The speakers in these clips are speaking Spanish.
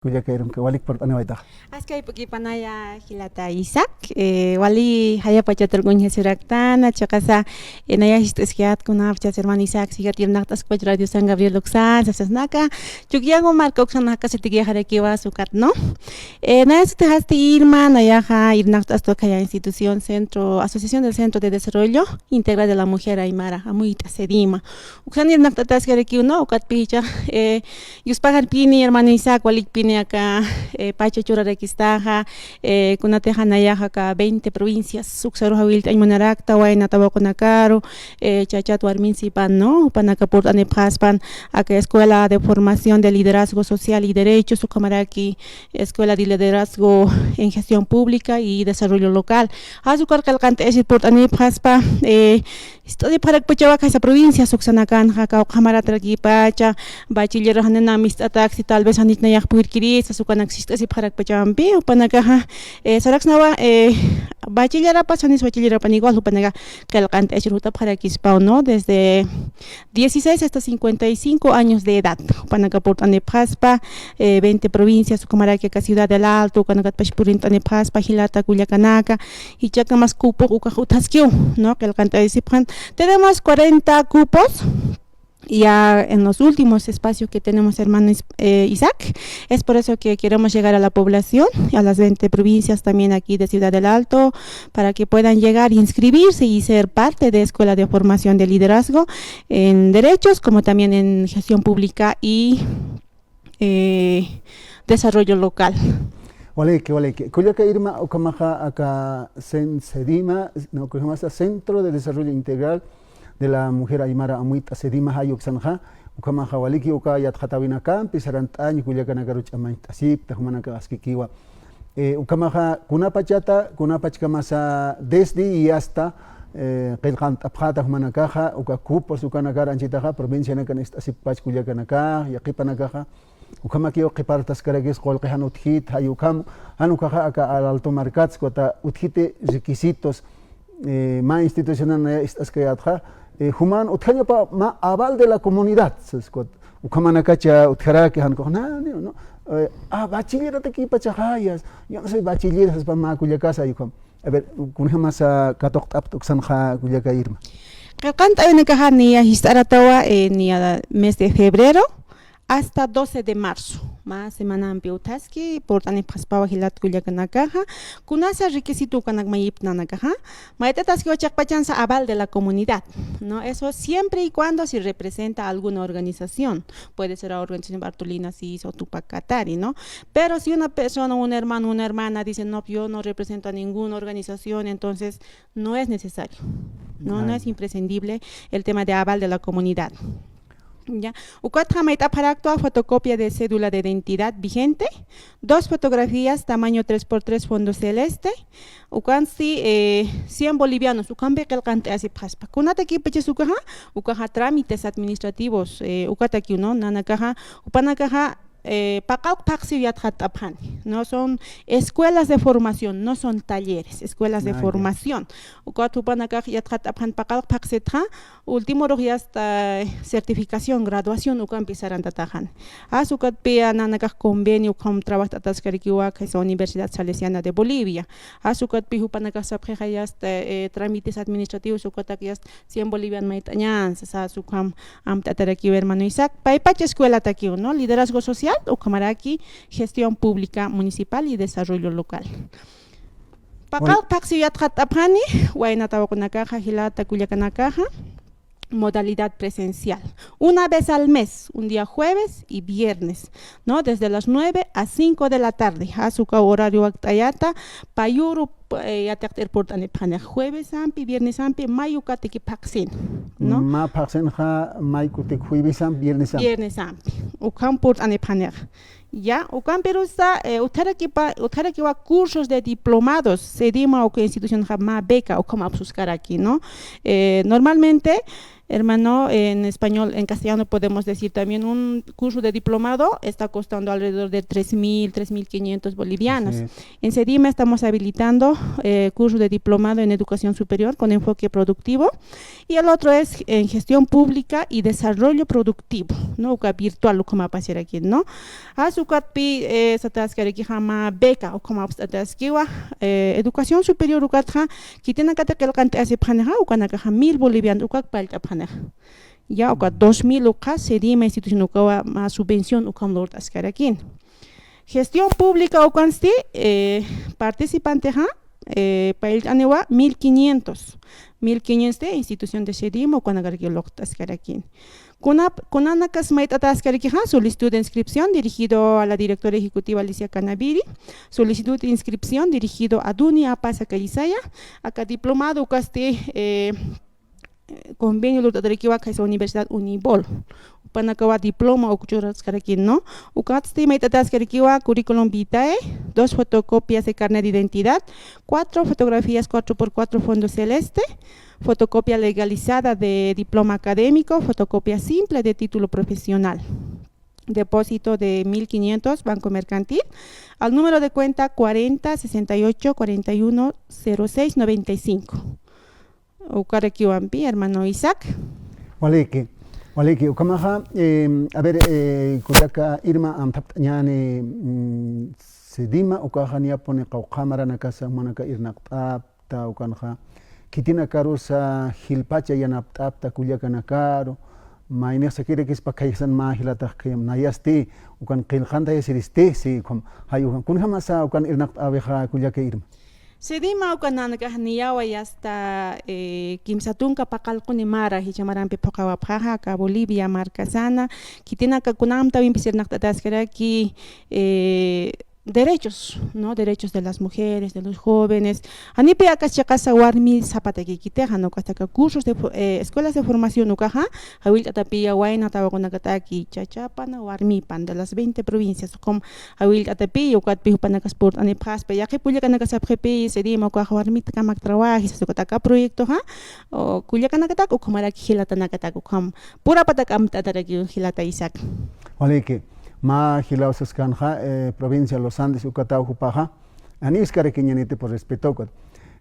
Kuya kairum ke walik part ana waita. Askay panaya hilata Isaac, wali haya pachaturgun hesuraktana, chakasa naya histeskiat kuna hermano Isaac siga tirnaktas kwa radio San Gabriel Luxan, sasnaka, chukyago marka oxanaka setigia jarekiwa sukat, ¿no? Naya sutehasti Irma, naya ja irnaktas kaya institución centro, asociación del Centro de Desarrollo Integral de la Mujer Aymara, amuita sedima. Uxan irnaktas jarekiwa, ¿no? Ukat picha, yuspagar pini hermano Isaac, walik pini acá Pacha Churarequistaja, Kunateja Nayaja, 20 provincias, Suxaruja Wilta y Monarakta, Huayna Tabaconacaro, Chachat Warminsipan, ¿no? Panacapurt Anepaspan, acá Escuela de Formación de Liderazgo Social y Derechos, Sucamaraki, Escuela de Liderazgo en Gestión Pública y Desarrollo Local. Azucar Calcante Esipurt Anepaspa, estoy para Pachabaca, esa provincia, Suxanacan, Jacao Camaratraki Pacha, Bachiller Hanena Mistataxi, tal vez Anit Nayak Purkiri, Sasukan existe si para Pachampi, Upanacaja, Saraxnava, Bachillera Pasanis, Bachillera Panigual, Upanaga, Calcante Esruta para Quispao, ¿no? Desde 16 hasta 55 años de edad. Upanacapurt Anepaspa, 20 provincias, Sucamaraki, Ciudad del Alto, Canagat Pashpurin Anepaspa, Gilata, Culiacanaca, y Chacamas Cupo, Ucajutasquiu, ¿no? Calcante Esipran. Tenemos 40 cupos. Ya en los últimos espacios que tenemos, hermano Isaac, es por eso que queremos llegar a la población, a las 20 provincias también aquí de Ciudad del Alto, para que puedan llegar, inscribirse y ser parte de Escuela de Formación de Liderazgo en Derechos, como también en Gestión Pública y Desarrollo Local. Wale que kuya que irma o kamaja acá sedima, no kujamasa Centro de Desarrollo Integral de la Mujer Aymara amuita sedima hayuksanja ukamaja waliki uka yat khatawina kan pisarantani kuya kana garuch amait asip tahumana ka askikiwa ukamaja kunapachata kunapachkamasa desde y hasta qilqan tapkhata humana kaja uka kup sukana garanchitaja provincia na kan asip pach kuya kana ka yaqipana kaja ukamaki oqipartas karagis qolqihan uthit hayukam hanukaja aka al alto markats kota uthite requisitos ma institucional estas kayatja human utkhanya pa ma aval de la comunidad sescot ukamana kacha utkara que han kohna no bachiller te ki pachayas yo no soy bachiller es pa ma kuya casa yukom a ver kunha mas katok tap tuksan kha kuya ka Irma Canta una caja ni a Histaratawa ni a mes de febrero hasta 12 de marzo, más semana en Piutaski, por tan paspawa hilat Culiacanacaja, kunasa requisito canagmayipnanacaja, maetataski ochakpachanza aval de la comunidad, ¿no? Eso siempre y cuando se representa a alguna organización, puede ser la organización Bartolina Cis o Tupacatari, ¿no? Pero si una persona, un hermano, una hermana dice, no, yo no represento a ninguna organización, entonces no es necesario, no es imprescindible el tema de aval de la comunidad. Ya, Ucatjamaita para actuar fotocopia de cédula de identidad vigente, 2 fotografías tamaño 3x3 fondo celeste, Ucansi 100 bolivianos, Ucambe que el cante así paspa. Kunata aquí peche sucaja, Ucaja trámites administrativos, Ucataki no, Nanakaja, Upanakaja. No son escuelas de formación, no son talleres, escuelas de formación. Último ya hasta certificación, graduación, empezarán a tajar. Azucat pea nanacaj convenio con trabajo atascariquiwa que es la Universidad Salesiana de Bolivia. Azucat pihu panacasapja ya hasta trámites administrativos, ucatak ya 100 bolivianos maitañan, sasukam amtataraquiwa hermano Isaac. Paipacha escuela taquiu, ¿no? Liderazgo social. Ucamaraki, Gestión Pública Municipal y Desarrollo Local. Pakal Paxiyat Hatapani, Huayna Tabaconacanja, Gilata Culiacanacaja, modalidad presencial. Una vez al mes, un día jueves y viernes, ¿no? Desde las 9 a 5 de la tarde. Azuka horario actayata, payuru jueves ampi, viernes ampi, mayuka teki paxin, ¿no? Ma paxen ha maykutek jueves ampi, viernes ampi. Viernes ampi. Ukam port anepaner. Ya, ukam perusa utarakiwa cursos de diplomados, sedima o que institución jamás beca o como buscar aquí, ¿no? Normalmente hermano, en español, en castellano podemos decir también un curso de diplomado está costando alrededor de 3.000, 3.500 bolivianos. Sí. En SEDIMA estamos habilitando curso de diplomado en educación superior con enfoque productivo, y el otro es en gestión pública y desarrollo productivo, ¿no? Virtual, como pasar aquí, ¿no? Azukatpi, sataskariki jama beca, o como ataskiwa, educación superior, ukatja, kitena kata que el cante hace paneja, ukanaka 1.000 bolivianos, ukak palta paneja. Ya, uka 2.000 uka SEDIMA institución uka más subvención ukam lord askarakin. Gestión pública ukansti, participante ja, pail anewa 1.500 de institución de SEDIMA ukanagarki lord askarakin. Kunanakas mait ataskariki ja, solicitud de inscripción dirigido a la directora ejecutiva Alicia Canaviri, solicitud de inscripción dirigido a Dunia Pasa Cayisaya, acá diplomado ukaste convenio lo tadrikiwa kaisa Universidad Unibol. Panakawa diploma okuchuras karakin, ¿no? Ukatste meitatas karakiwa currículum vitae, 2 fotocopias de carnet de identidad, 4 fotografías 4x4 fondo celeste, fotocopia legalizada de diploma académico, fotocopia simple de título profesional. Depósito de 1.500, Banco Mercantil, al número de cuenta 40 68 41 06 95. Ukarakiwampi, hermano Isaac. Waliki, ukamaha, a ver, kuyaka Irma amtaptañani SEDIMA ukaja niapone kaukamara nakasa manaka irnaqtapta ukanja kitina karusa hilpacha yanaptapta kuyaka nakaro mainex sakire que es pa kaysan mahilata kayam nayasti ukan qilkhanta yasiriste si kom hayukan kun hamasa ukan irnaqtabeja kuyaka Irma. SEDIMA ukananaka niyawa hasta kimsatunka pakalkuni mara hichamarampi pokawapjaja ka Bolivia marcasana kitina ka kunam tawin pisirnaqtataskaraki derechos, ¿no? Derechos de las mujeres, de los jóvenes. Anipe akachakasa warmi zapataki kiteja, ¿no? Hasta que cursos de escuelas de formación ukaja, hawil atapia waina tawakunakataki chachapana warmi pan de las 20 provincias, como hawil atapia ukatpi panakasport anipaspe, ya que puya kanakasapjepi SEDIMA ukaja warmi takamak trabajis, sukataka proyecto ha, o kuya kanakatak ukumaraki hilata nakatak ukam, pura patakam tataraki hilata Isaac. Vale que ma hilausas kanja provincia de los Andes ukatau hupaja anis karekiñanite por respeto kat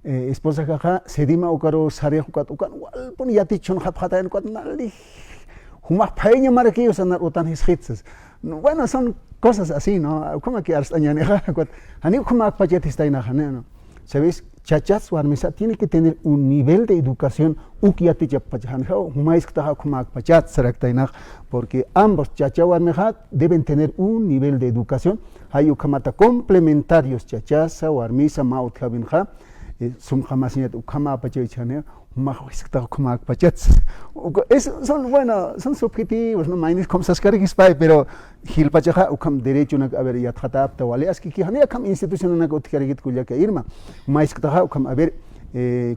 esposa jaja SEDIMA ukaro sare hukat ukan wal pun yati chon hapata en kat nali humah paeña maraki usan utan his hits. Bueno, son cosas así, ¿no? Como que arstañane kat ani kuma pachetis taina no. ¿Sabes? Chachas warmisa tiene que tener un nivel de educación ukiati chapajan humais ktaha kuma pachat saraktaina, porque ambos chacha warmeja deben tener un nivel de educación hay ukamata complementarios chachasa warmisa maut kabinja sum jamasinet ukama pachaichane humaiskta kuma pachats. Son bueno, son subjetivos, no mainis como saskarikispai, pero hilpachaja ukam derecho na a ver yathatapta wale aski ki hania kam institución na utkarigit kulyaka Irma maiskta ukam a ver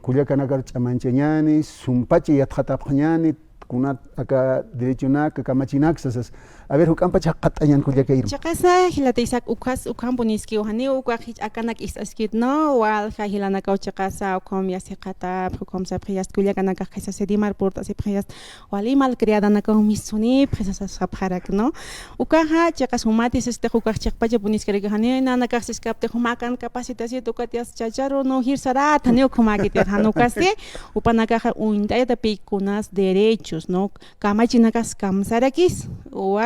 kulyaka nagar chamancheñani sumpache yathatapñani kunat aka derecho na kamachinak sasas a ver ukam pachaqatañan kulyaka Irma chaqasa hilata Isaac ukas ukam buniski uhani ukaj akanak isaskit no wal hilana ka chaqasa ukom yasiqata ukom sa prias kulyaka nakaj kasa SEDIMA porta se prias wali mal creada na ka misuni presasa sapharak no ukaja chaqas humatis este ukaj chaqpacha buniski hani na nakaj skapte humakan capacitación tukatias chacharo no hirsara tane ukumagit hanukase upanakaja uintaya pikunas derechos no kamachinakas kamsarakis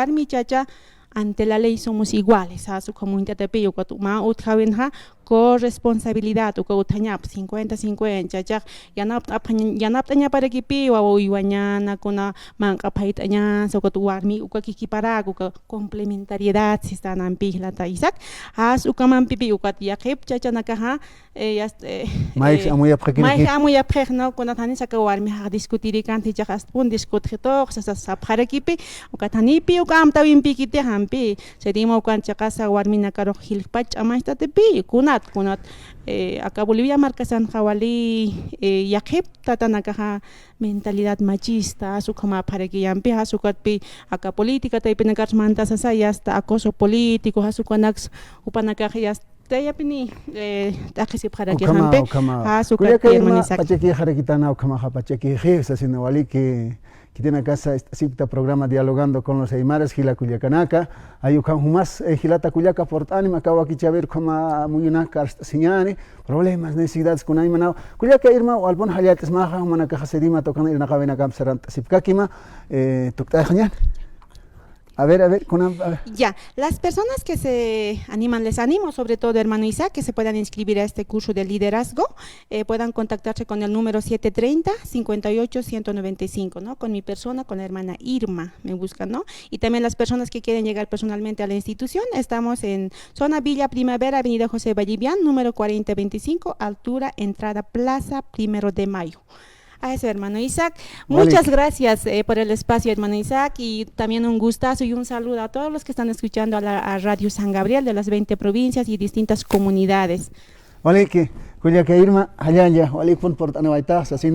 mi chacha ante la ley somos iguales a su comunidad de pillo ma utjawenja corresponsabilidad uka utañap 50-50 chacha yanap taña para que pillo o iwañana kuna manca paitaña so que warmi uka kikipara uka complementariedad si están en pihlata Isaac as uka man pipi uka yakep chacha nakaja mais amuya prek no kuna tani saka warmi ha discutir kanti chajas pun discutir to sa para kipi uka tani pi uka am tawin pikite hampi SEDIMA uka chakasa warmi nakaro hilpach amaista te pi kunat acá Bolivia marcasan jawali yakep tatanakaja mentalidad machista su kama para que yampi hasukatpi acá política tai penakas mantas asa ya hasta acoso político hasukanax upanakaja ya tayapini takisi para que hampe hasukatpi hermanizak pacheki harakitana ukama pacheki je sasina wali que que tiene casa este programa Dialogando con los Aymaras, Gila Culiacanaca, ayucan humas, Gilata Culiaca Portánima, acabo aquí a ver como muy una carta señane, problemas, necesidades con Aymanao, Culiaca Irma, o albon Hayates Maja, Manacaja Sedima, tocando ir a Cabena Camseranta, Sipkakima, Toctajañan. A ver, Ya, las personas que se animan, les animo, sobre todo hermano Isaac, que se puedan inscribir a este curso de liderazgo, puedan contactarse con el número 730-58-195, ¿no? Con mi persona, con la hermana Irma, me buscan, ¿no? Y también las personas que quieren llegar personalmente a la institución, estamos en zona Villa Primavera, avenida José Vallivian, número 4025, altura, entrada Plaza 1 de Mayo. A eso, hermano Isaac. Muchas gracias por el espacio, hermano Isaac, y también un gustazo y un saludo a todos los que están escuchando a Radio San Gabriel de las 20 provincias y distintas comunidades. Vale, que Culiaca Irma, allá, vale, por